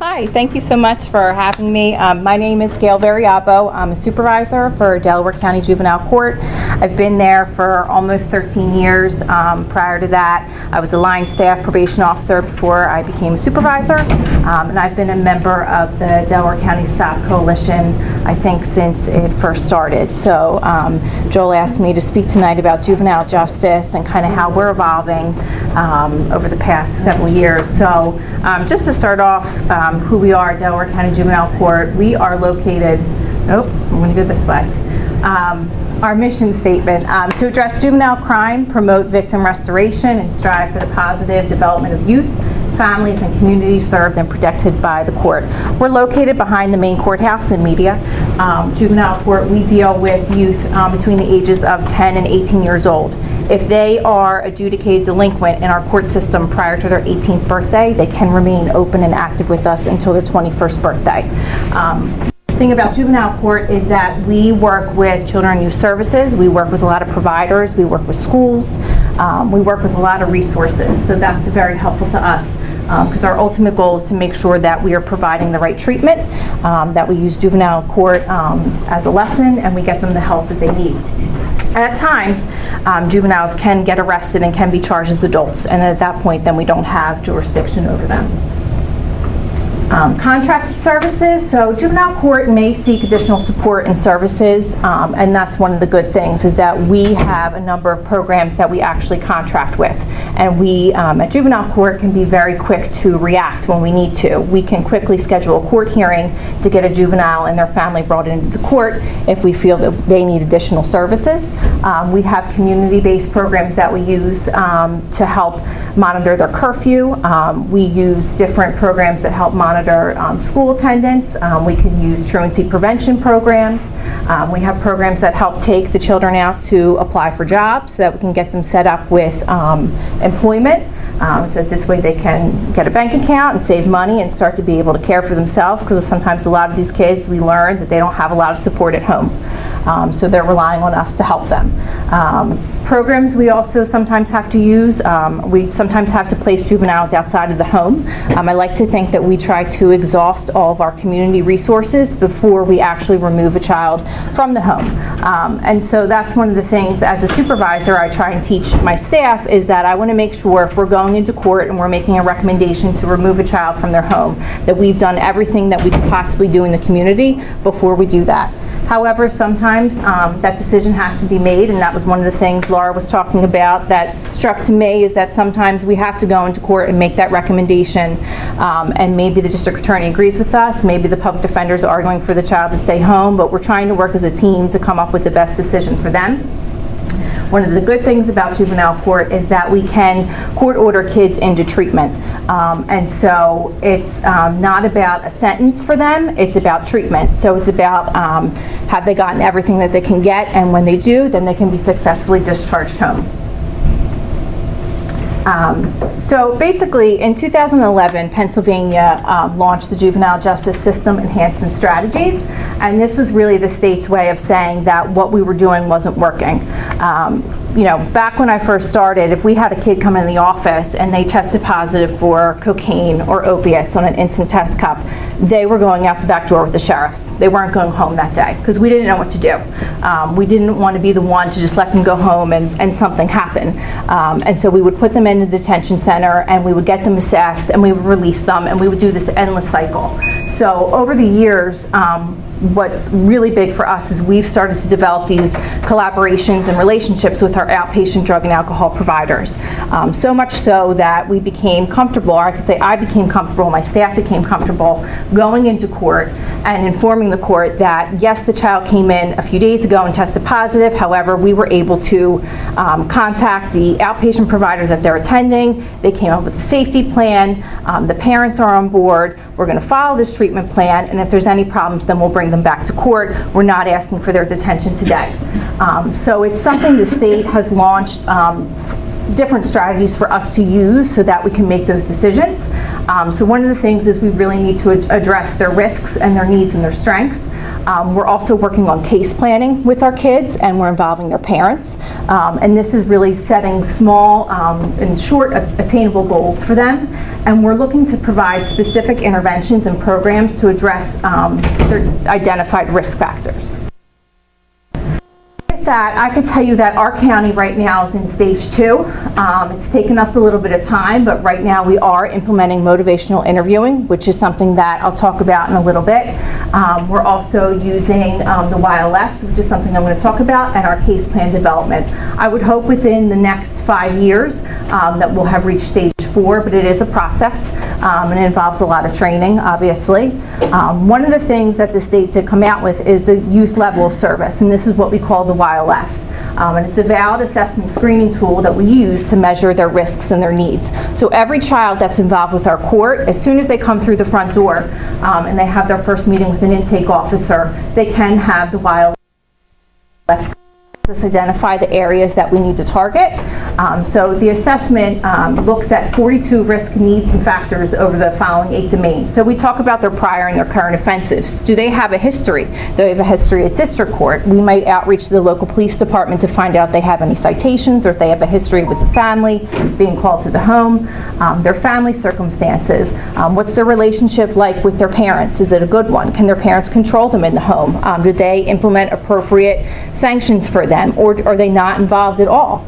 Hi, thank you so much for having me. My name is Gail Veriabo. I'm a supervisor for Delaware County Juvenile Court. I've been there for almost 13 years. Prior to that, I was a line staff probation officer before I became a supervisor. And I've been a member of the Delaware County S.T.O.P coalition, I think, since it first started. So Joel asked me to speak tonight about juvenile justice and kind of how we're evolving over the past several years. So just to start off, who we are, Delaware County Juvenile Court, we are located, I'm going to go this way. Our mission statement, to address juvenile crime, promote victim restoration, and strive for the positive development of youth, families, and communities served and protected by the court. We're located behind the main courthouse in Media. Juvenile court, we deal with youth between the ages of 10 and 18 years old. If they are adjudicated delinquent in our court system prior to their 18th birthday, they can remain open and active with us until their 21st birthday. The thing about juvenile court is that we work with children and youth services, we work with a lot of providers, we work with schools, we work with a lot of resources, so that's very helpful to us. Because our ultimate goal is to make sure that we are providing the right treatment, that we use juvenile court as a lesson, and we get them the help that they need. At times, juveniles can get arrested and can be charged as adults, and at that point, then we don't have jurisdiction over them. Contracted services, so juvenile court may seek additional support and services, and that's one of the good things is that we have a number of programs that we actually contract with, and we at juvenile court can be very quick to react when we need to. We can quickly schedule a court hearing to get a juvenile and their family brought into the court if we feel that they need additional services. We have community-based programs that we use to help monitor their curfew. We use different programs that help monitor school attendance. We can use truancy prevention programs. We have programs that help take the children out to apply for jobs so that we can get them set up with employment. So this way they can get a bank account and save money and start to be able to care for themselves, because sometimes a lot of these kids, we learn that they don't have a lot of support at home. So they're relying on us to help them. Programs we also sometimes have to use, we sometimes have to place juveniles outside of the home. I like to think that we try to exhaust all of our community resources before we actually remove a child from the home. And so that's one of the things as a supervisor I try and teach my staff, is that I want to make sure if we're going into court and we're making a recommendation to remove a child from their home, that we've done everything that we could possibly do in the community before we do that. However, sometimes that decision has to be made, and that was one of the things Laura was talking about that struck to me, is that sometimes we have to go into court and make that recommendation, and maybe the district attorney agrees with us, maybe the public defender is arguing for the child to stay home, but we're trying to work as a team to come up with the best decision for them. One of the good things about juvenile court is that we can court order kids into treatment. And so it's not about a sentence for them, it's about treatment. So it's about have they gotten everything that they can get, and when they do, then they can be successfully discharged home. So basically, in 2011, Pennsylvania launched the Juvenile Justice System Enhancement Strategies, and this was really the state's way of saying that what we were doing wasn't working. You know, back when I first started, if we had a kid come in the office and they tested positive for cocaine or opiates on an instant test cup, they were going out the back door with the sheriffs. They weren't going home that day because we didn't know what to do. We didn't want to be the one to just let them go home and something happen. And so we would put them in the detention center and we would get them assessed and we would release them, and we would do this endless cycle. So over the years, what's really big for us is we've started to develop these collaborations and relationships with our outpatient drug and alcohol providers. So much so that we became comfortable, or I could say I became comfortable, my staff became comfortable going into court and informing the court that yes, the child came in a few days ago and tested positive, however, we were able to contact the outpatient provider that they're attending. They came up with a safety plan, the parents are on board, we're going to follow this treatment plan, and if there's any problems, then we'll bring them back to court. We're not asking for their detention today. So it's something the state has launched different strategies for us to use so that we can make those decisions. So one of the things is we really need to address their risks and their needs and their strengths. We're also working on case planning with our kids, and we're involving their parents. And this is really setting small and short attainable goals for them. And we're looking to provide specific interventions and programs to address their identified risk factors. With that, I could tell you that our county right now is in stage 2. It's taken us a little bit of time, but right now we are implementing motivational interviewing, which is something that I'll talk about in a little bit. We're also using the YLS, which is something I'm going to talk about, and our case plan development. I would hope within the next 5 years that we'll have reached stage 4, but it is a process, and it involves a lot of training, obviously. One of the things that the state did come out with is the youth level of service, and this is what we call the YLS. And it's a valid assessment screening tool that we use to measure their risks and their needs. So every child that's involved with our court, as soon as they come through the front door and they have their first meeting with an intake officer, they can have the YLS identify the areas that we need to target. So the assessment looks at 42 risk needs and factors over the following 8 domains. So we talk about their prior and their current offenses. Do they have a history? Do they have a history at district court? We might outreach to the local police department to find out if they have any citations, or if they have a history with the family, being called to the home, their family circumstances. What's their relationship like with their parents? Is it a good one? Can their parents control them in the home? Do they implement appropriate sanctions for them, or are they not involved at all?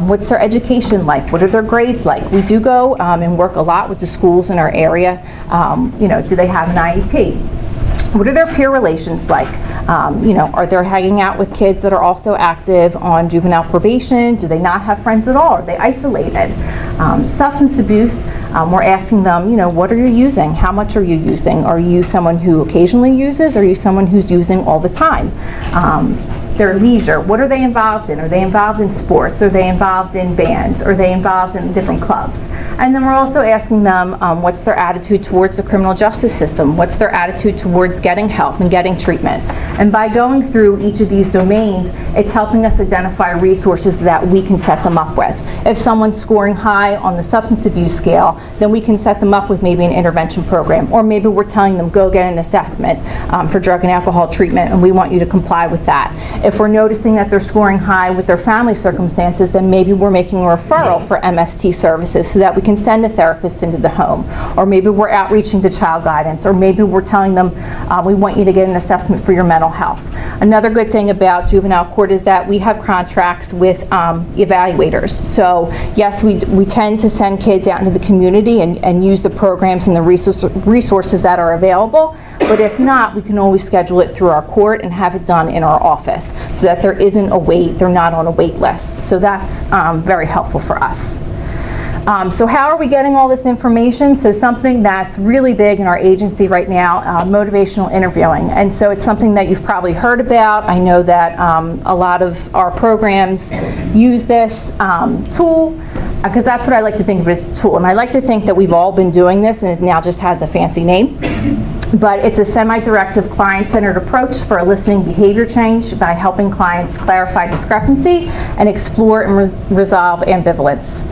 What's their education like? What are their grades like? We do go and work a lot with the schools in our area. Do they have an IEP? What are their peer relations like? Are they hanging out with kids that are also active on juvenile probation? Do they not have friends at all? Are they isolated? Substance abuse, we're asking them, what are you using? How much are you using? Are you someone who occasionally uses? Or are you someone who's using all the time? Their leisure, what are they involved in? Are they involved in sports? Are they involved in bands? Are they involved in different clubs? And then we're also asking them what's their attitude towards the criminal justice system? What's their attitude towards getting help and getting treatment? And by going through each of these domains, it's helping us identify resources that we can set them up with. If someone's scoring high on the substance abuse scale, then we can set them up with maybe an intervention program, or maybe we're telling them go get an assessment for drug and alcohol treatment, and we want you to comply with that. If we're noticing that they're scoring high with their family circumstances, then maybe we're making a referral for MST services so that we can send a therapist into the home. Or maybe we're outreaching to child guidance, or maybe we're telling them we want you to get an assessment for your mental health. Another good thing about juvenile court is that we have contracts with evaluators. So yes, we tend to send kids out into the community and use the programs and the resources that are available. But if not, we can always schedule it through our court and have it done in our office so that there isn't a wait, they're not on a wait list. So that's very helpful for us. So how are we getting all this information? So something that's really big in our agency right now, motivational interviewing. And so it's something that you've probably heard about. I know that a lot of our programs use this tool, because that's what I like to think of it as a tool. And I like to think that we've all been doing this, and it now just has a fancy name. But it's a semi-directive, client-centered approach for eliciting behavior change by helping clients clarify discrepancy and explore and resolve ambivalence.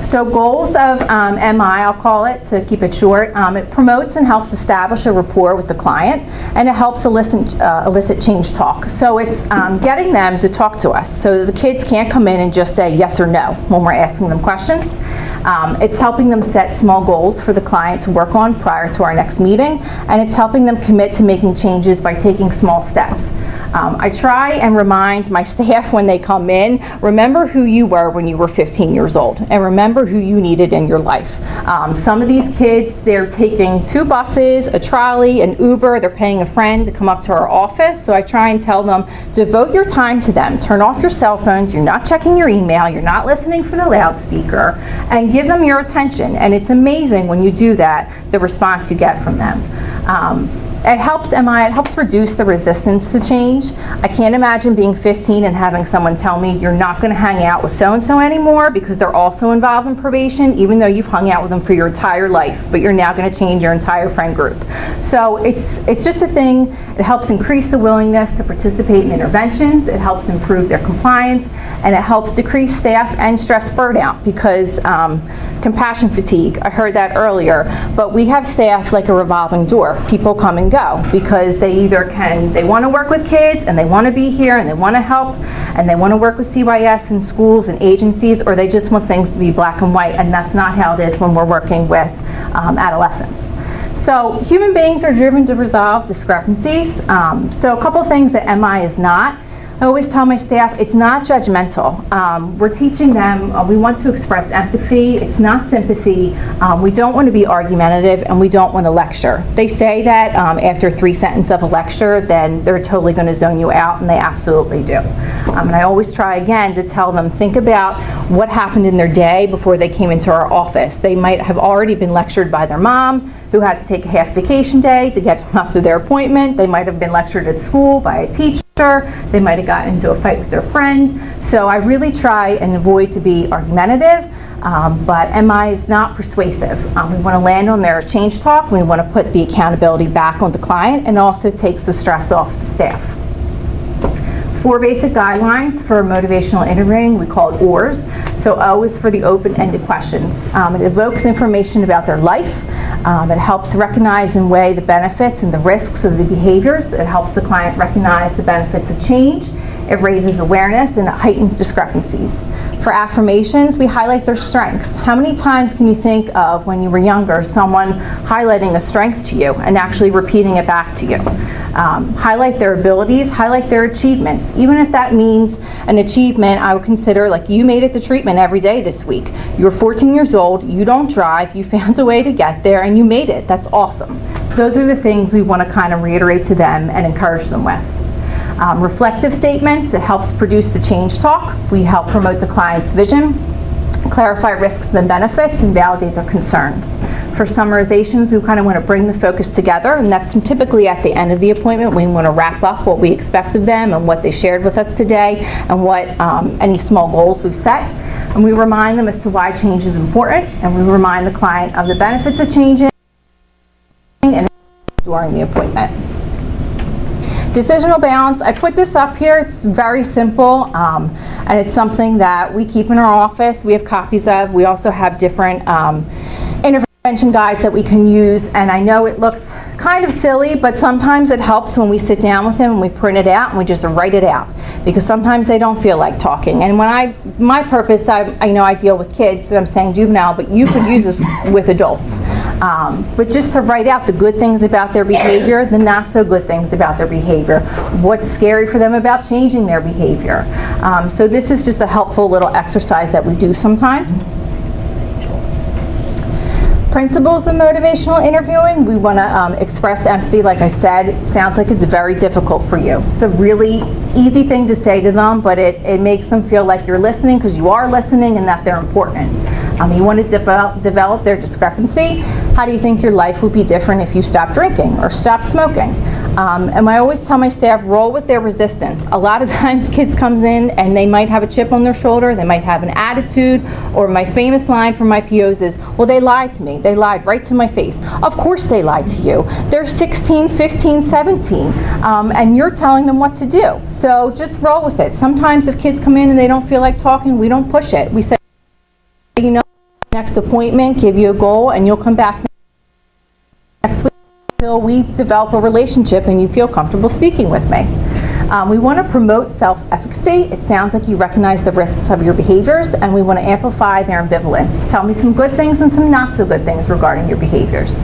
So goals of MI, I'll call it, to keep it short, it promotes and helps establish a rapport with the client, and it helps elicit change talk. So it's getting them to talk to us. So the kids can't come in and just say yes or no when we're asking them questions. It's helping them set small goals for the client to work on prior to our next meeting, and it's helping them commit to making changes by taking small steps. I try and remind my staff when they come in, remember who you were when you were 15 years old, and remember who you needed in your life. Some of these kids, they're taking 2 buses, a trolley, an Uber, they're paying a friend to come up to our office, so I try and tell them, devote your time to them, turn off your cell phones, you're not checking your email, you're not listening for the loudspeaker, and give them your attention. And it's amazing when you do that, the response you get from them. It helps reduce the resistance to change. I can't imagine being 15 and having someone tell me you're not going to hang out with so-and-so anymore because they're also involved in probation, even though you've hung out with them for your entire life, but you're now going to change your entire friend group. So it's just a thing. It helps increase the willingness to participate in interventions. It helps improve their compliance, and it helps decrease staff and stress burnout because compassion fatigue, I heard that earlier, but we have staff like a revolving door. People come and go, because they want to work with kids and they want to be here and they want to help and they want to work with CYS and schools and agencies, or they just want things to be black and white, and that's not how it is when we're working with adolescents. So human beings are driven to resolve discrepancies. So a couple things that MI is not. I always tell my staff it's not judgmental. We're teaching them, we want to express empathy, it's not sympathy. We don't want to be argumentative, and we don't want to lecture. They say that after 3 sentences of a lecture, then they're totally going to zone you out, and they absolutely do. And I always try again to tell them, think about what happened in their day before they came into our office. They might have already been lectured by their mom, who had to take a half vacation day to get them up to their appointment. They might have been lectured at school by a teacher. They might have gotten into a fight with their friend. So I really try and avoid to be argumentative, but MI is not persuasive. We want to land on their change talk. We want to put the accountability back on the client, and also takes the stress off the staff. 4 basic guidelines for motivational interviewing, we call it OARS. So O is for the open-ended questions. It evokes information about their life. It helps recognize and weigh the benefits and the risks of the behaviors. It helps the client recognize the benefits of change. It raises awareness, and it heightens discrepancies. For affirmations, we highlight their strengths. How many times can you think of when you were younger someone highlighting a strength to you and actually repeating it back to you? Highlight their abilities, highlight their achievements. Even if that means an achievement, I would consider, like, you made it to treatment every day this week. You're 14 years old, you don't drive, you found a way to get there, and you made it. That's awesome. Those are the things we want to kind of reiterate to them and encourage them with. Reflective statements, it helps produce the change talk. We help promote the client's vision, clarify risks and benefits, and validate their concerns. For summarizations, we kind of want to bring the focus together, and that's typically at the end of the appointment. We want to wrap up what we expect of them and what they shared with us today, and what any small goals we've set. And we remind them as to why change is important, and we remind the client of the benefits of changing and during the appointment. Decisional balance, I put this up here. It's very simple, and it's something that we keep in our office. We have copies of. We also have different intervention guides that we can use, and I know it looks kind of silly, but sometimes it helps when we sit down with them and we print it out and we just write it out, because sometimes they don't feel like talking. And when my purpose, I know I deal with kids, and I'm saying juvenile, but you could use it with adults. But just to write out the good things about their behavior, the not so good things about their behavior, what's scary for them about changing their behavior. So this is just a helpful little exercise that we do sometimes. Principles of motivational interviewing, we want to express empathy. Like I said, it sounds like it's very difficult for you. It's a really easy thing to say to them, but it makes them feel like you're listening, because you are listening, and that they're important. You want to develop their discrepancy. How do you think your life would be different if you stopped drinking or stopped smoking? And I always tell my staff, roll with their resistance. A lot of times kids comes in and they might have a chip on their shoulder, they might have an attitude, or my famous line from my POs is, well, they lied to me. They lied right to my face. Of course they lied to you. They're 16, 15, 17, and you're telling them what to do. So just roll with it. Sometimes if kids come in and they don't feel like talking, we don't push it. We say, you know, next appointment, give you a goal, and you'll come back next week until we develop a relationship and you feel comfortable speaking with me. We want to promote self-efficacy. It sounds like you recognize the risks of your behaviors, and we want to amplify their ambivalence. Tell me some good things and some not so good things regarding your behaviors.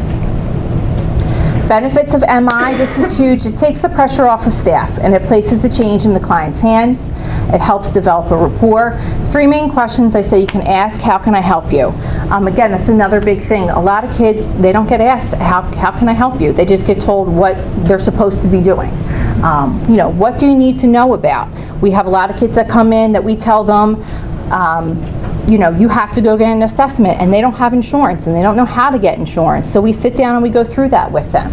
Benefits of MI, this is huge. It takes the pressure off of staff, and it places the change in the client's hands. It helps develop a rapport. 3 main questions I say you can ask: how can I help you? Again, that's another big thing. A lot of kids, they don't get asked, how can I help you? They just get told what they're supposed to be doing. You know, what do you need to know about? We have a lot of kids that come in that we tell them, you know, you have to go get an assessment, and they don't have insurance and they don't know how to get insurance. So we sit down and we go through that with them.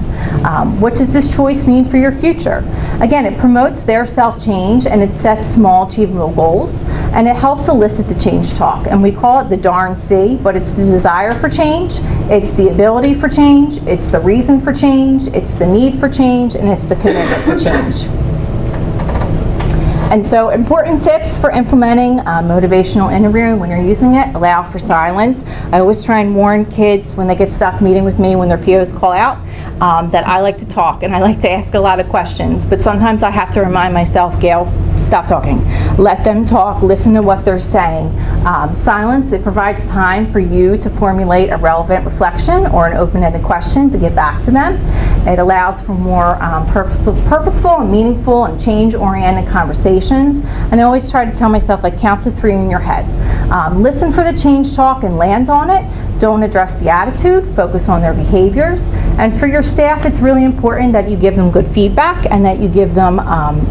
What does this choice mean for your future? Again, it promotes their self-change, and it sets small achievable goals, and it helps elicit the change talk. And we call it the darn C, but it's the desire for change, it's the ability for change, it's the reason for change, it's the need for change, and it's the commitment to change. And so important tips for implementing motivational interviewing when you're using it: allow for silence. I always try and warn kids when they get stuck meeting with me, when their POs call out, that I like to talk and I like to ask a lot of questions. But sometimes I have to remind myself, Gail, stop talking. Let them talk, listen to what they're saying. Silence, it provides time for you to formulate a relevant reflection or an open-ended question to get back to them. It allows for more purposeful and meaningful and change-oriented conversations. And I always try to tell myself, like, count to 3 in your head. Listen for the change talk and land on it. Don't address the attitude, focus on their behaviors. And for your staff, it's really important that you give them good feedback and that you give them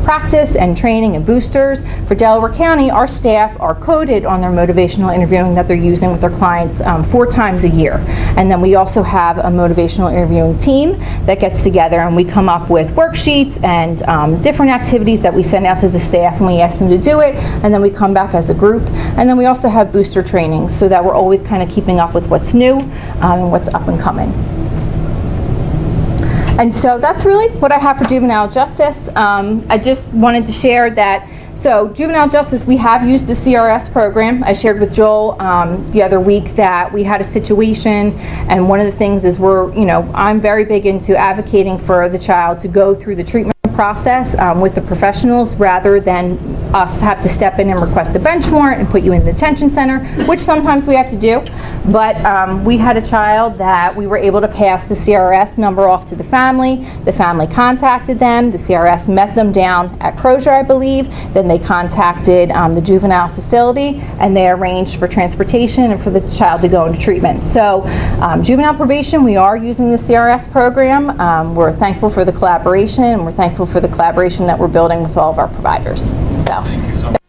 practice and training and boosters. For Delaware County, our staff are coded on their motivational interviewing that they're using with their clients 4 times a year. And then we also have a motivational interviewing team that gets together, and we come up with worksheets and different activities that we send out to the staff, and we ask them to do it, and then we come back as a group. And then we also have booster trainings so that we're always kind of keeping up with what's new and what's up and coming. And so that's really what I have for juvenile justice. I just wanted to share that. So juvenile justice, we have used the CRS program. I shared with Joel the other week that we had a situation, and one of the things is I'm very big into advocating for the child to go through the treatment process with the professionals rather than us have to step in and request a bench warrant and put you in the detention center, which sometimes we have to do. But we had a child that we were able to pass the CRS number off to the family. The family contacted them. The CRS met them down at Crozier, I believe. Then they contacted the juvenile facility, and they arranged for transportation and for the child to go into treatment. So juvenile probation, we are using the CRS program. We're thankful for the collaboration, and we're thankful for the collaboration that we're building with all of our providers. So. Thank you so much.